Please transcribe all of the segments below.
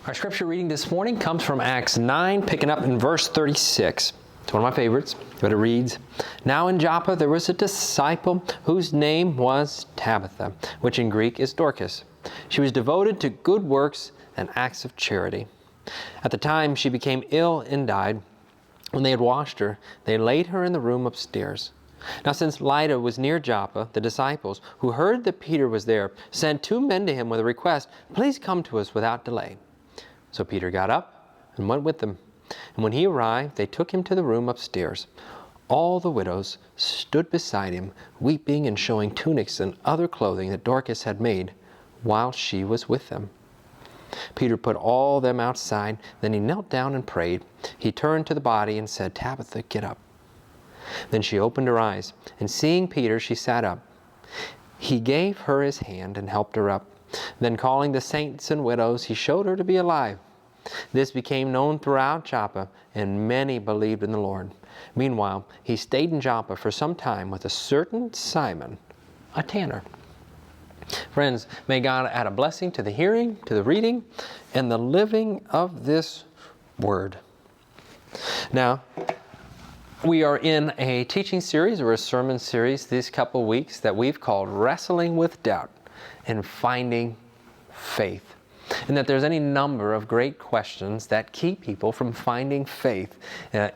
Our scripture reading this morning comes from Acts 9, picking up in verse 36. It's one of my favorites, but it reads, "Now in Joppa there was a disciple whose name was Tabitha, which in Greek is Dorcas. She was devoted to good works and acts of charity. At the time she became ill and died. When they had washed her, they laid her in the room upstairs. Now since Lydda was near Joppa, the disciples, who heard that Peter was there, sent 2 men to him with a request, 'Please come to us without delay.' So Peter got up and went with them. And when he arrived, they took him to the room upstairs. All the widows stood beside him, weeping and showing tunics and other clothing that Dorcas had made while she was with them. Peter put all them outside. Then he knelt down and prayed. He turned to the body and said, 'Tabitha, get up.' Then she opened her eyes, and seeing Peter, she sat up. He gave her his hand and helped her up. Then calling the saints and widows, he showed her to be alive. This became known throughout Joppa, and many believed in the Lord. Meanwhile, he stayed in Joppa for some time with a certain Simon, a tanner." Friends, may God add a blessing to the hearing, to the reading, and the living of this word. Now, we are in a teaching series or a sermon series these couple weeks that we've called Wrestling with Doubt and Finding Faith. And that there's any number of great questions that keep people from finding faith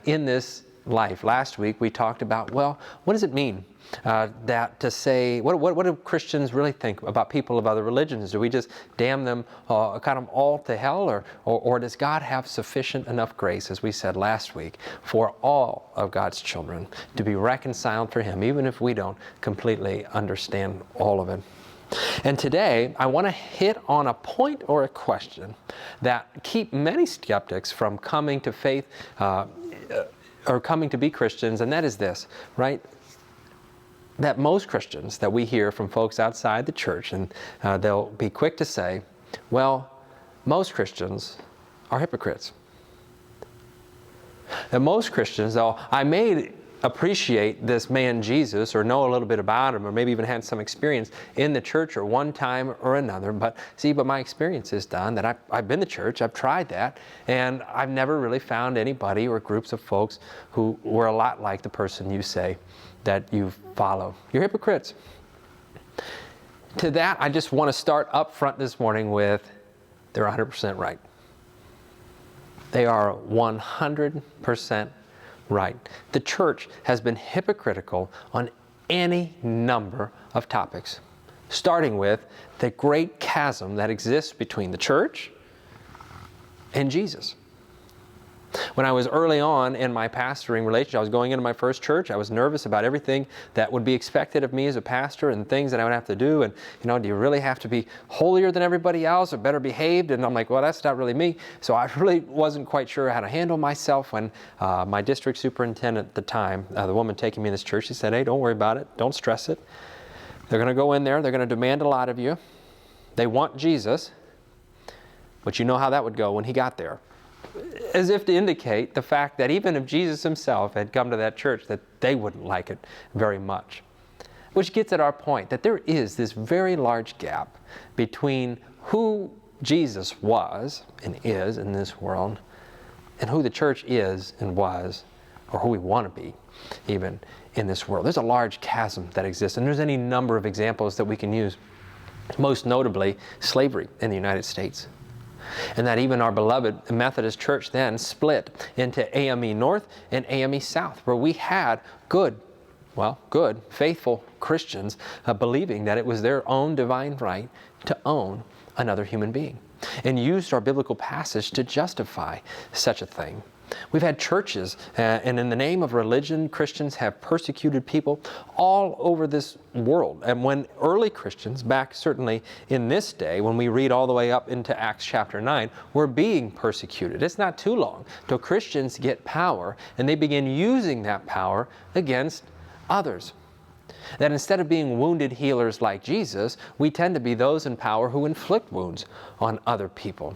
in this life. Last week we talked about, well, what does it mean that to say, what do Christians really think about people of other religions? Do we just damn them kind of all to hell, or does God have sufficient enough grace, as we said last week, for all of God's children to be reconciled for Him, even if we don't completely understand all of it? And today, I want to hit on a point or a question that keep many skeptics from coming to faith or coming to be Christians, and that is this, right? That most Christians that we hear from folks outside the church, and they'll be quick to say, well, most Christians are hypocrites. And most Christians, though I may appreciate this man Jesus, or know a little bit about him, or maybe even had some experience in the church or one time or another, but my experience is done that I've been to church, I've tried that, and I've never really found anybody or groups of folks who were a lot like the person you say that you follow. You're hypocrites. To that, I just want to start up front this morning with, they're 100% right. They are 100% right. The church has been hypocritical on any number of topics, starting with the great chasm that exists between the church and Jesus. When I was early on in my pastoring relationship, I was going into my first church. I was nervous about everything that would be expected of me as a pastor and things that I would have to do. And, do you really have to be holier than everybody else or better behaved? And I'm like, well, that's not really me. So I really wasn't quite sure how to handle myself when my district superintendent at the time, the woman taking me in this church, she said, "Hey, don't worry about it. Don't stress it. They're going to go in there. They're going to demand a lot of you. They want Jesus. But you know how that would go when he got there." As if to indicate the fact that even if Jesus himself had come to that church, that they wouldn't like it very much. Which gets at our point that there is this very large gap between who Jesus was and is in this world and who the church is and was, or who we want to be even in this world. There's a large chasm that exists, and there's any number of examples that we can use. Most notably, slavery in the United States. And that even our beloved Methodist church then split into AME North and AME South, where we had good, faithful Christians believing that it was their own divine right to own another human being, and used our biblical passage to justify such a thing. We've had churches, and in the name of religion, Christians have persecuted people all over this world. And when early Christians, back certainly in this day, when we read all the way up into Acts chapter 9, were being persecuted. It's not too long till Christians get power, and they begin using that power against others. That instead of being wounded healers like Jesus, we tend to be those in power who inflict wounds on other people.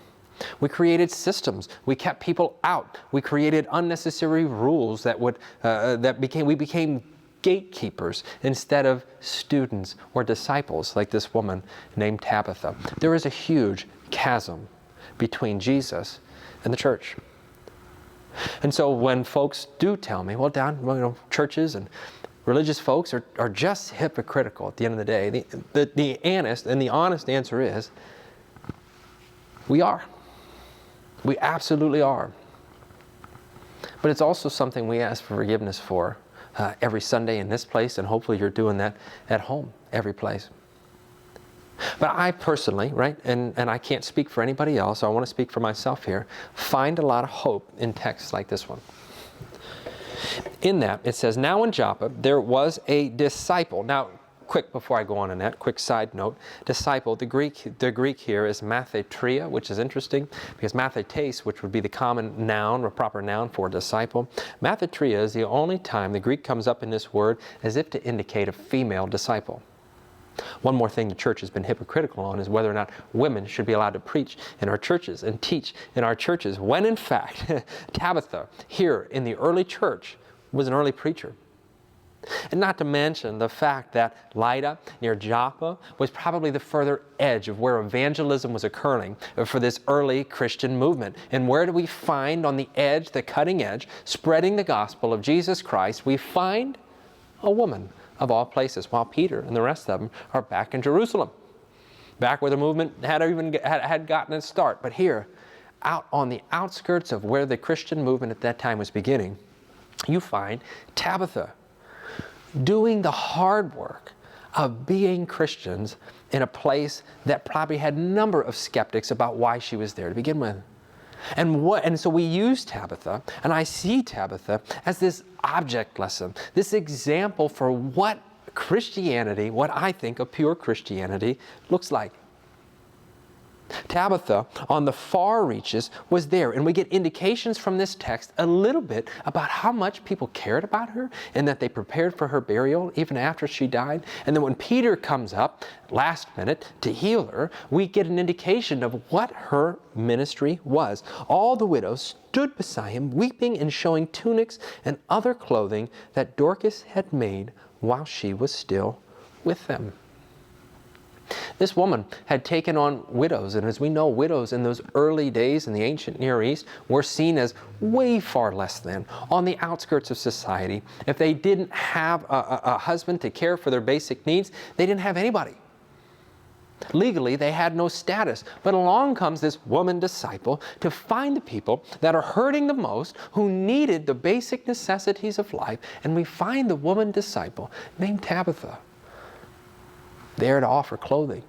We created systems. We kept people out. We created unnecessary rules that we became gatekeepers instead of students or disciples like this woman named Tabitha. There is a huge chasm between Jesus and the church. And so when folks do tell me, well, Don, churches and religious folks are just hypocritical at the end of the day, the honest answer is, we are. We absolutely are. But it's also something we ask for forgiveness for every Sunday in this place, and hopefully you're doing that at home, every place. But I personally, right, and I can't speak for anybody else, so I want to speak for myself here, find a lot of hope in texts like this one. In that, it says, now in Joppa, there was a disciple. Now, quick before I go on in that, quick side note, disciple, the Greek here is mathetria, which is interesting, because mathetes, which would be the common noun or proper noun for disciple, mathetria is the only time the Greek comes up in this word as if to indicate a female disciple. One more thing the church has been hypocritical on is whether or not women should be allowed to preach in our churches and teach in our churches, when in fact, Tabitha, here in the early church, was an early preacher. And not to mention the fact that Lydda, near Joppa, was probably the further edge of where evangelism was occurring for this early Christian movement. And where do we find on the edge, the cutting edge, spreading the gospel of Jesus Christ? We find a woman, of all places, while Peter and the rest of them are back in Jerusalem, back where the movement had gotten its start. But here, out on the outskirts of where the Christian movement at that time was beginning, you find Tabitha doing the hard work of being Christians in a place that probably had a number of skeptics about why she was there to begin with. And so we use Tabitha, and I see Tabitha as this object lesson, this example for what Christianity, what I think of pure Christianity, looks like. Tabitha, on the far reaches, was there, and we get indications from this text a little bit about how much people cared about her and that they prepared for her burial even after she died. And then when Peter comes up last minute to heal her, we get an indication of what her ministry was. All the widows stood beside him, weeping and showing tunics and other clothing that Dorcas had made while she was still with them. This woman had taken on widows, and as we know, widows in those early days in the ancient Near East were seen as way far less than, on the outskirts of society. If they didn't have a husband to care for their basic needs, they didn't have anybody. Legally, they had no status. But along comes this woman disciple to find the people that are hurting the most, who needed the basic necessities of life, and we find the woman disciple named Tabitha, there to offer clothing,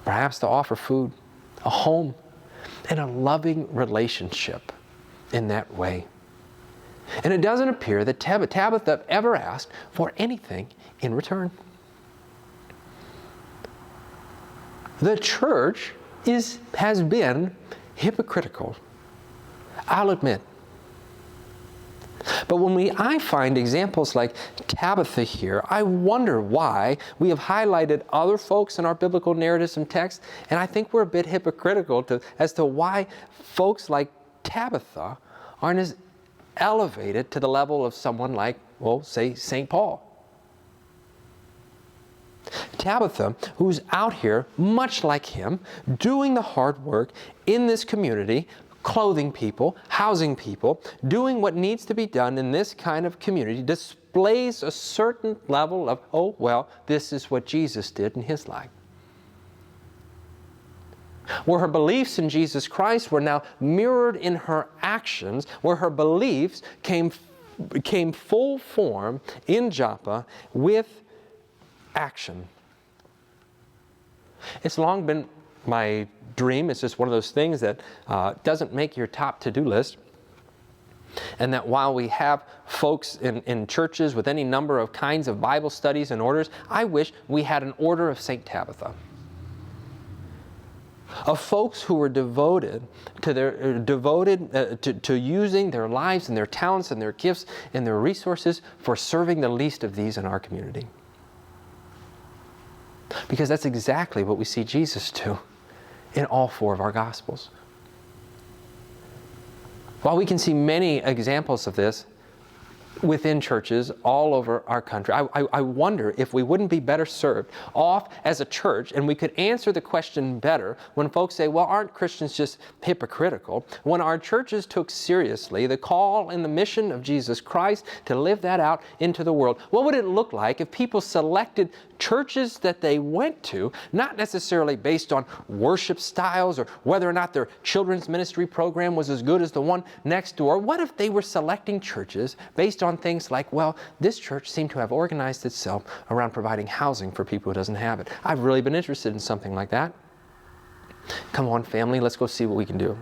perhaps to offer food, a home, and a loving relationship in that way. And it doesn't appear that Tabitha ever asked for anything in return. The church has been hypocritical, I'll admit. But when I find examples like Tabitha here, I wonder why we have highlighted other folks in our biblical narratives and texts, and I think we're a bit hypocritical as to why folks like Tabitha aren't as elevated to the level of someone like, well, say, St. Paul. Tabitha, who's out here, much like him, doing the hard work in this community, clothing people, housing people, doing what needs to be done in this kind of community, displays a certain level of, oh, well, this is what Jesus did in his life. Where her beliefs in Jesus Christ were now mirrored in her actions, where her beliefs came full form in Joppa with action. It's long been my dream. It's just one of those things that doesn't make your top to-do list. And that while we have folks in churches with any number of kinds of Bible studies and orders, I wish we had an order of St. Tabitha. Of folks who were devoted to using their lives and their talents and their gifts and their resources for serving the least of these in our community. Because that's exactly what we see Jesus do in all four of our Gospels. While we can see many examples of this, within churches all over our country. I wonder if we wouldn't be better served off as a church, and we could answer the question better when folks say, well, aren't Christians just hypocritical? When our churches took seriously the call and the mission of Jesus Christ to live that out into the world. What would it look like if people selected churches that they went to, not necessarily based on worship styles or whether or not their children's ministry program was as good as the one next door? What if they were selecting churches based on things like, well, this church seemed to have organized itself around providing housing for people who doesn't have it. I've really been interested in something like that. Come on, family, let's go see what we can do.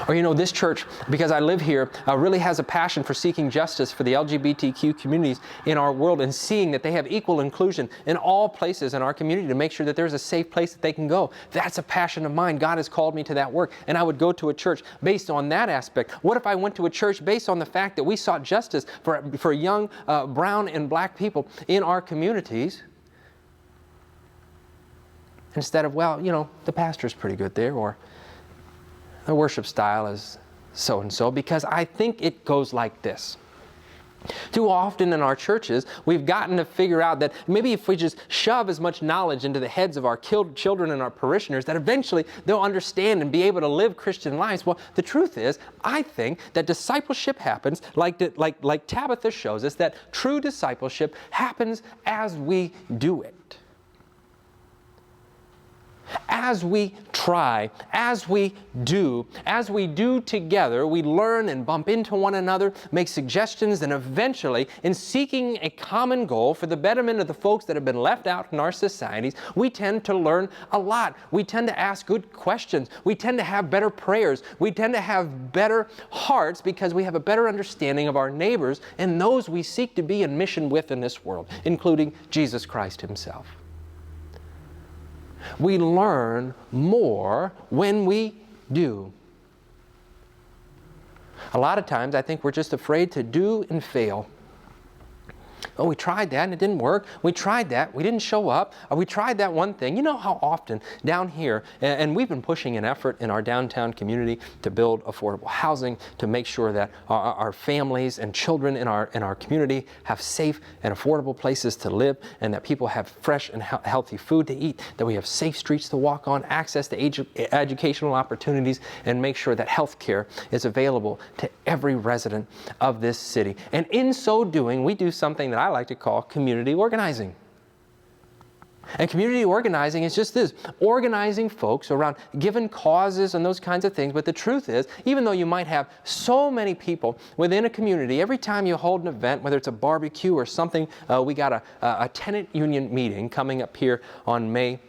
Or, you know, this church, because I live here, really has a passion for seeking justice for the LGBTQ communities in our world and seeing that they have equal inclusion in all places in our community to make sure that there's a safe place that they can go. That's a passion of mine. God has called me to that work, and I would go to a church based on that aspect. What if I went to a church based on the fact that we sought justice for young brown and black people in our communities? Instead of, well, you know, the pastor's pretty good there, or the worship style is so-and-so, because I think it goes like this. Too often in our churches, we've gotten to figure out that maybe if we just shove as much knowledge into the heads of our children and our parishioners, that eventually they'll understand and be able to live Christian lives. Well, the truth is, I think that discipleship happens, like Tabitha shows us, that true discipleship happens as we do it. As we try, as we do together, we learn and bump into one another, make suggestions, and eventually, in seeking a common goal for the betterment of the folks that have been left out in our societies, we tend to learn a lot. We tend to ask good questions. We tend to have better prayers. We tend to have better hearts because we have a better understanding of our neighbors and those we seek to be in mission with in this world, including Jesus Christ Himself. We learn more when we do. A lot of times I think we're just afraid to do and fail. Oh, we tried that and it didn't work. We tried that, we didn't show up. We tried that one thing. You know how often down here, and we've been pushing an effort in our downtown community to build affordable housing, to make sure that our families and children in our community have safe and affordable places to live, and that people have fresh and healthy food to eat, that we have safe streets to walk on, access to educational opportunities, and make sure that health care is available to every resident of this city. And in so doing, we do something that I like to call community organizing. And community organizing is just this, organizing folks around given causes and those kinds of things. But the truth is, even though you might have so many people within a community, every time you hold an event, whether it's a barbecue or something, we got a tenant union meeting coming up here on May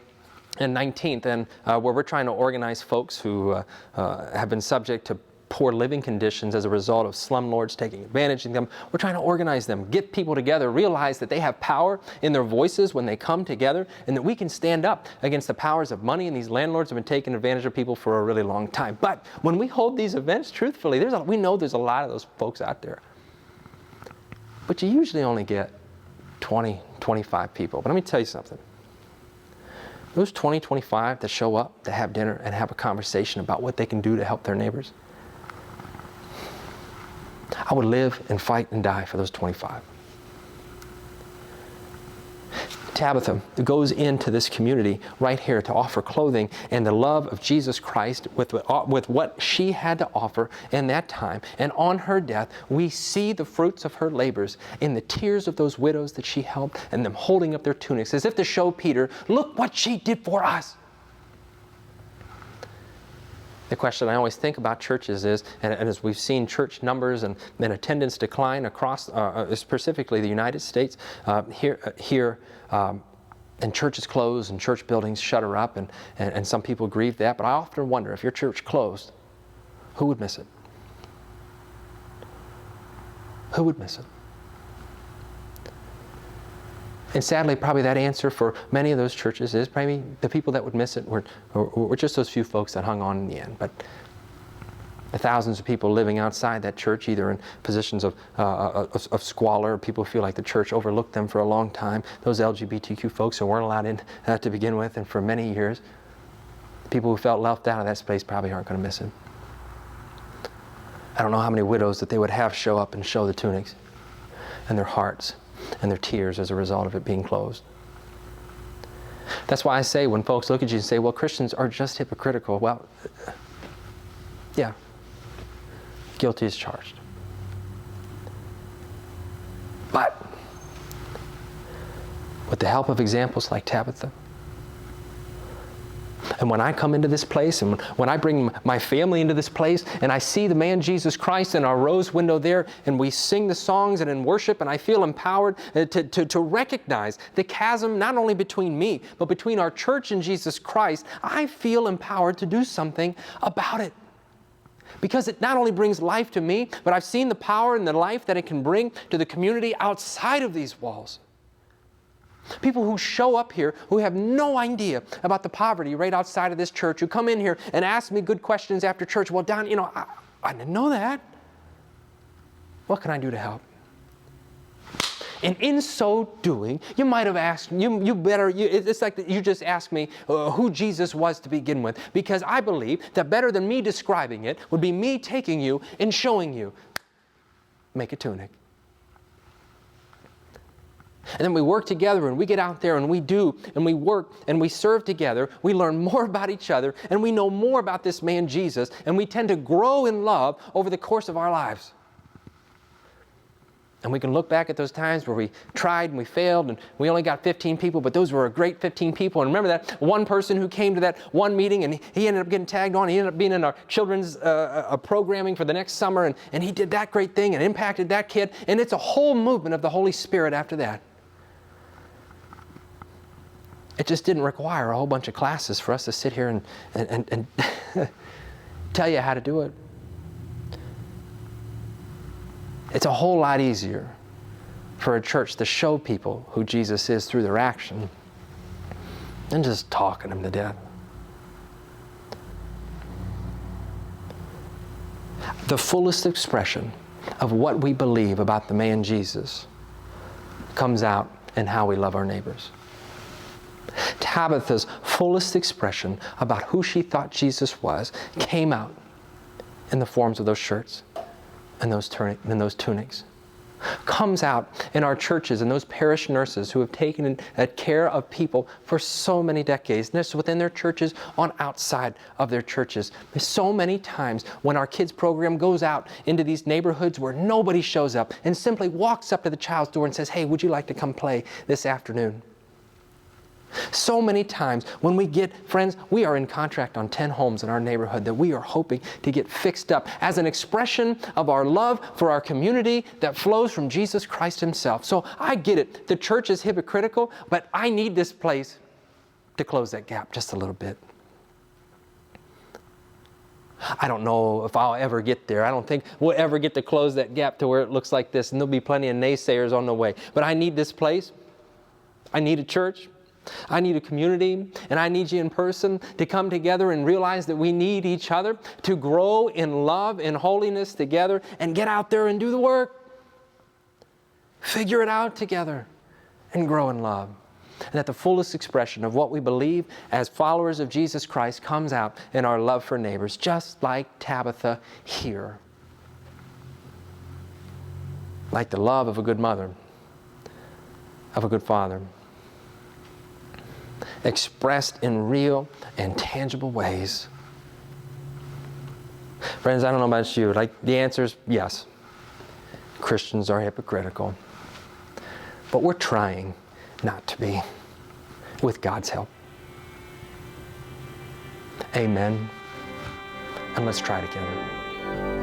and 19th, and where we're trying to organize folks who have been subject to poor living conditions as a result of slumlords taking advantage of them. We're trying to organize them, get people together, realize that they have power in their voices when they come together, and that we can stand up against the powers of money, and these landlords have been taking advantage of people for a really long time. But when we hold these events, truthfully, we know there's a lot of those folks out there. But you usually only get 20, 25 people. But let me tell you something. Those 20, 25 that show up to have dinner and have a conversation about what they can do to help their neighbors, I would live and fight and die for those 25. Tabitha goes into this community right here to offer clothing and the love of Jesus Christ with what she had to offer in that time. And on her death, we see the fruits of her labors in the tears of those widows that she helped and them holding up their tunics as if to show Peter, look what she did for us. The question I always think about churches is, and as we've seen church numbers and attendance decline across, specifically the United States, here and churches close and church buildings shutter up, and some people grieve that. But I often wonder, if your church closed, who would miss it? Who would miss it? And sadly, probably that answer for many of those churches is probably the people that would miss it were just those few folks that hung on in the end. But the thousands of people living outside that church, either in positions of squalor, or people who feel like the church overlooked them for a long time, those LGBTQ folks who weren't allowed in to begin with, and for many years, people who felt left out of that space probably aren't going to miss it. I don't know how many widows that they would have show up and show the tunics and their hearts and their tears as a result of it being closed. That's why I say when folks look at you and say, well, Christians are just hypocritical. Well, yeah, guilty as charged. But with the help of examples like Tabitha, and when I come into this place, and when I bring my family into this place, and I see the man Jesus Christ in our rose window there, and we sing the songs and in worship, and I feel empowered to recognize the chasm not only between me, but between our church and Jesus Christ, I feel empowered to do something about it. Because it not only brings life to me, but I've seen the power and the life that it can bring to the community outside of these walls. People who show up here who have no idea about the poverty right outside of this church, who come in here and ask me good questions after church. Well, Don, I didn't know that. What can I do to help? And in so doing, you might have asked, it's like you just asked me who Jesus was to begin with, because I believe that better than me describing it would be me taking you and showing you. Make a tunic. And then we work together and we get out there and we do and we work and we serve together. We learn more about each other and we know more about this man Jesus, and we tend to grow in love over the course of our lives. And we can look back at those times where we tried and we failed and we only got 15 people, but those were a great 15 people. And remember that one person who came to that one meeting and he ended up getting tagged on. He ended up being in our children's programming for the next summer, and he did that great thing and impacted that kid. And it's a whole movement of the Holy Spirit after that. It just didn't require a whole bunch of classes for us to sit here and tell you how to do it. It's a whole lot easier for a church to show people who Jesus is through their action than just talking them to death. The fullest expression of what we believe about the man Jesus comes out in how we love our neighbors. Tabitha's fullest expression about who she thought Jesus was came out in the forms of those shirts and those tunics. Comes out in our churches and those parish nurses who have taken care of people for so many decades, not just within their churches, on outside of their churches. There's so many times when our kids program goes out into these neighborhoods where nobody shows up and simply walks up to the child's door and says, "Hey, would you like to come play this afternoon?" So many times when we get, friends, we are in contract on 10 homes in our neighborhood that we are hoping to get fixed up as an expression of our love for our community that flows from Jesus Christ Himself. So I get it. The church is hypocritical, but I need this place to close that gap just a little bit. I don't know if I'll ever get there. I don't think we'll ever get to close that gap to where it looks like this, and there'll be plenty of naysayers on the way. But I need this place. I need a church. I need a community, and I need you in person to come together and realize that we need each other to grow in love and holiness together and get out there and do the work. Figure it out together and grow in love. And that the fullest expression of what we believe as followers of Jesus Christ comes out in our love for neighbors, just like Tabitha here. Like the love of a good mother, of a good father. Expressed in real and tangible ways. Friends, I don't know about you. The answer is yes. Christians are hypocritical. But we're trying not to be, with God's help. Amen. And let's try together.